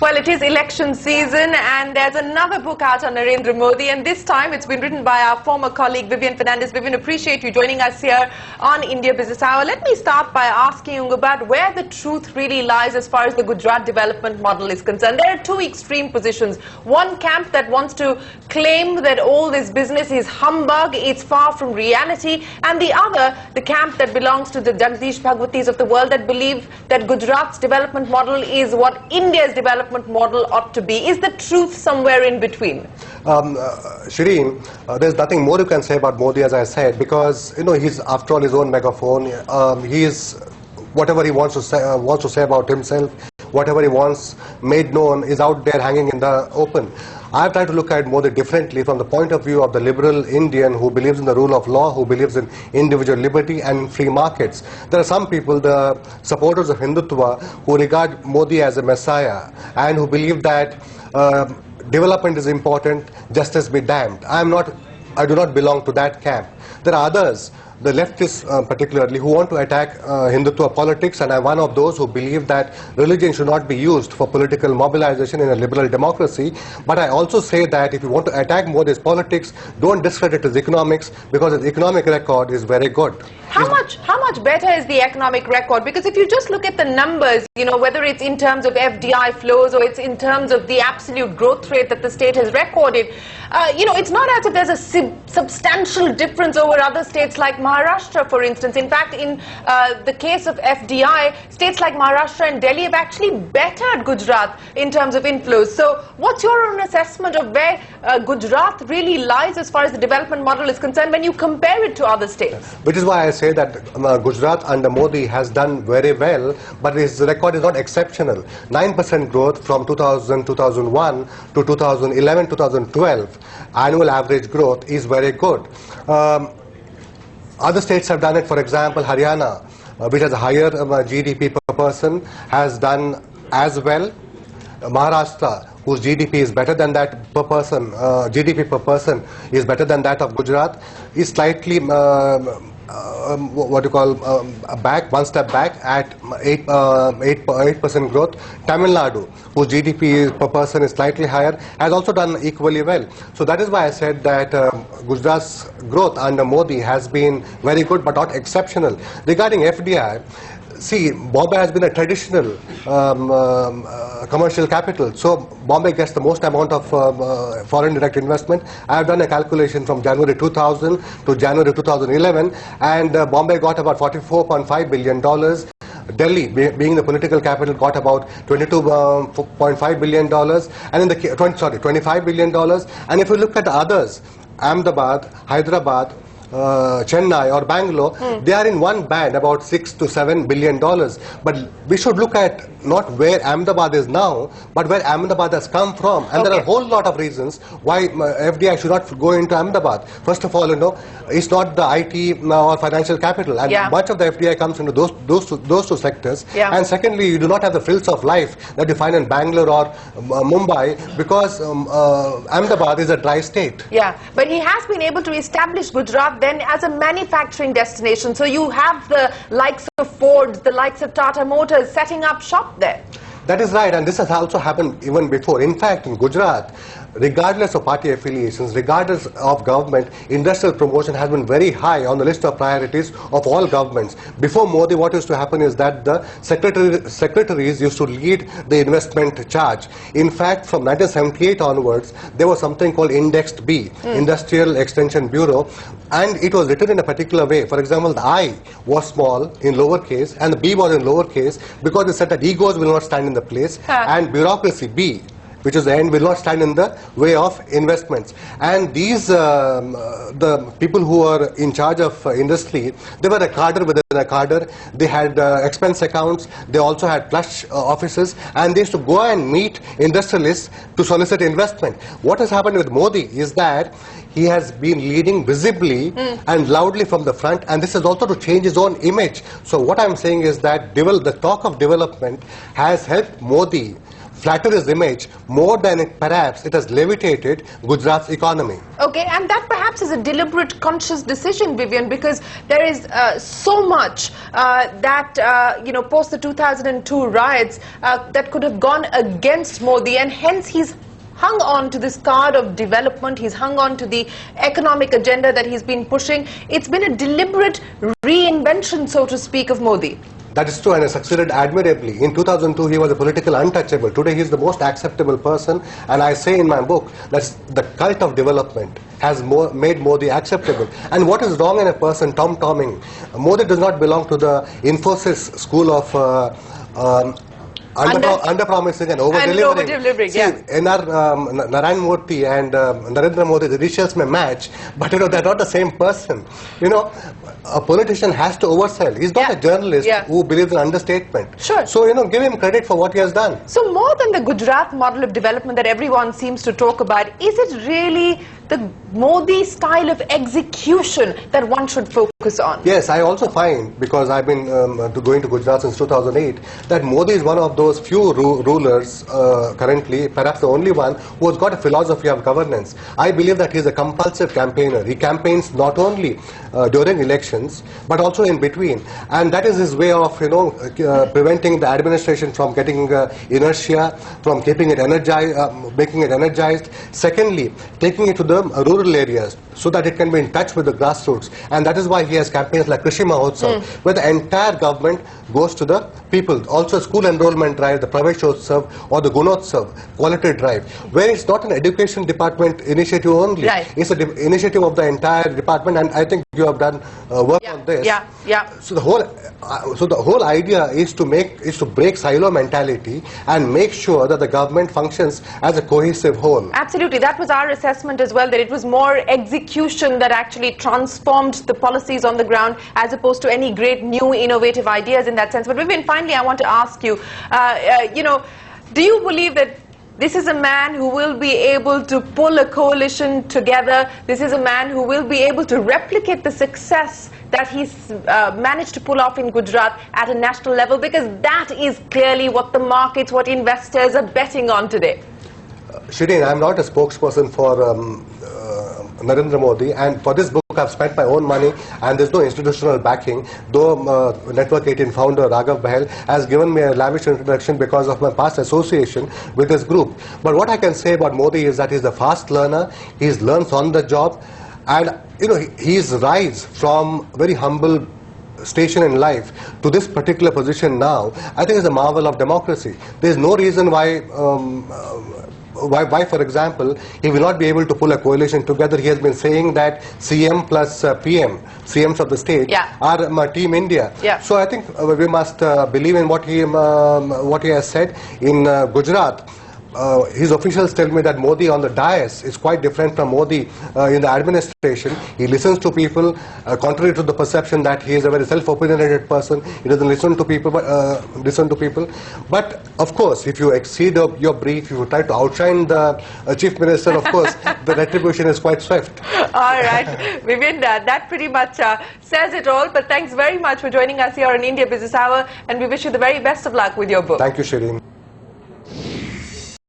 Well, it is election season and there's another book out on Narendra Modi, and this time it's been written by our former colleague Vivian Fernandes. Vivian, appreciate you joining us here on India Business Hour. Let me start by asking you about where the truth really lies as far as the Gujarat development model is concerned. There are two extreme positions. One camp that wants to claim that all this business is humbug, it's far from reality, and the other, the camp that belongs to the Jagdish Bhagwatis of the world that believe that Gujarat's development model is what India's development model ought to be. Is the truth somewhere in between? Shireen, there's nothing more you can say about Modi, as I said, because he's after all his own megaphone. He is whatever he wants to say about himself, whatever he wants made known is out there hanging in the open. I've tried to look at Modi differently from the point of view of the liberal Indian who believes in the rule of law, who believes in individual liberty and free markets. There are some people, the supporters of Hindutva, who regard Modi as a messiah and who believe that development is important, justice be damned. I do not belong to that camp. There are others, the leftists particularly, who want to attack Hindutva politics, and I'm one of those who believe that religion should not be used for political mobilization in a liberal democracy. But I also say that if you want to attack Modi's politics, don't discredit his economics, because his economic record is very good. How much better is the economic record? Because if you just look at the numbers, whether it's in terms of FDI flows or it's in terms of the absolute growth rate that the state has recorded, it's not as if there's a substantial difference over other states like Maharashtra, for instance. In fact, in the case of FDI, states like Maharashtra and Delhi have actually bettered Gujarat in terms of inflows. So what's your own assessment of where Gujarat really lies as far as the development model is concerned when you compare it to other states? Which is why I say that Gujarat under Modi has done very well, but his record is not exceptional. 9% growth from 2001 to 2011-2012, annual average growth is very good. Other states have done it. For example, Haryana, which has a higher GDP per person, has done as well. Maharashtra, whose GDP is better than that per person, GDP per person is better than that of Gujarat, is slightly one step back at 8% growth. Tamil Nadu, whose GDP per person is slightly higher, has also done equally well. So that is why I said that Gujarat's growth under Modi has been very good but not exceptional. Regarding FDI, see, Bombay has been a traditional commercial capital, so Bombay gets the most amount of foreign direct investment. I have done a calculation from January 2000 to January 2011, and Bombay got about $44.5 billion. Delhi, being the political capital, got about $22.5 billion, and in the $25 billion. And if you look at the others, Ahmedabad, Hyderabad, Chennai or Bangalore, they are in one band, about $6 to $7 billion. But we should look at not where Ahmedabad is now, but where Ahmedabad has come from. And there are a whole lot of reasons why FDI should not go into Ahmedabad. First of all, it's not the IT or financial capital, and much of the FDI comes into those two sectors. And secondly, you do not have the frills of life that you find in Bangalore or Mumbai, because Ahmedabad is a dry state. Yeah, but he has been able to establish Gujarat then as a manufacturing destination. So you have the likes of Ford, the likes of Tata Motors setting up shop there. That is right, and this has also happened even before. In fact, in Gujarat, regardless of party affiliations, regardless of government, industrial promotion has been very high on the list of priorities of all governments. Before Modi, what used to happen is that the secretaries used to lead the investment charge. In fact, from 1978 onwards, there was something called Indexed B, Industrial Extension Bureau, and it was written in a particular way. For example, the I was small in lowercase and the B was in lowercase, because they said that egos will not stand in the place, and bureaucracy, B, which is the end, will not stand in the way of investments. And these, the people who are in charge of industry, they were a cadre within a cadre. They had expense accounts, they also had plush offices, and they used to go and meet industrialists to solicit investment. What has happened with Modi is that he has been leading visibly and loudly from the front, and this is also to change his own image. So what I'm saying is that the talk of development has helped Modi flatter his image more than perhaps it has levitated Gujarat's economy. Okay, and that perhaps is a deliberate, conscious decision, Vivian, because there is so much that, post the 2002 riots that could have gone against Modi, and hence he's hung on to this card of development, he's hung on to the economic agenda that he's been pushing. It's been a deliberate reinvention, so to speak, of Modi. That is true, and he succeeded admirably. In 2002, he was a political untouchable. Today, he is the most acceptable person, and I say in my book that the cult of development has made Modi acceptable. And what is wrong in a person tom-tomming? Modi does not belong to the Infosys school of under-promising and over-delivering. See, Narayan Murthy and Narendra Modi, the initials may match, but they're not the same person. A politician has to oversell. He's not a journalist who believes in understatement. Sure. So, give him credit for what he has done. So more than the Gujarat model of development that everyone seems to talk about, is it really the Modi style of execution that one should focus on? Yes, I also find, because I've been going to Gujarat since 2008, that Modi is one of those few rulers currently, perhaps the only one, who has got a philosophy of governance. I believe that he is a compulsive campaigner. He campaigns not only during elections, but also in between. And that is his way of, preventing the administration from getting inertia, from keeping it energized, making it energized. Secondly, taking it to the rural areas so that it can be in touch with the grassroots. And that is why he has campaigns like Krishi Mahotsav, where the entire government goes to the people. Also school enrollment drive, the Praveshotsav or the Gunotsav, quality drive, where it's not an education department initiative only. Right. It's an initiative of the entire department, and I think you have done work on this. So the whole idea is to break silo mentality and make sure that the government functions as a cohesive whole. Absolutely. That was our assessment as well, that it was more execution that actually transformed the policies on the ground as opposed to any great new innovative ideas in that sense. But Vivian, finally I want to ask you, do you believe that this is a man who will be able to pull a coalition together? This is a man who will be able to replicate the success that he's managed to pull off in Gujarat at a national level? Because that is clearly what the markets, what investors are betting on today. Shireen, I'm not a spokesperson for Narendra Modi, and for this book I've spent my own money, and there's no institutional backing, though Network 18 founder Raghav Bahel has given me a lavish introduction because of my past association with this group. But what I can say about Modi is that he's a fast learner, he learns on the job, and his rise from very humble station in life to this particular position now, I think is a marvel of democracy. There's no reason why, for example, he will not be able to pull a coalition together. He has been saying that CM plus PM, CMs of the state, are Team India. So I think we must believe in what he has said. In Gujarat, his officials tell me that Modi on the dais is quite different from Modi in the administration. He listens to people, contrary to the perception that he is a very self-opinionated person. He doesn't listen to people. But of course, if you exceed your brief, if you try to outshine the chief minister, of course, the retribution is quite swift. All right, Vivian, that pretty much says it all. But thanks very much for joining us here on India Business Hour, and we wish you the very best of luck with your book. Thank you, Shireen.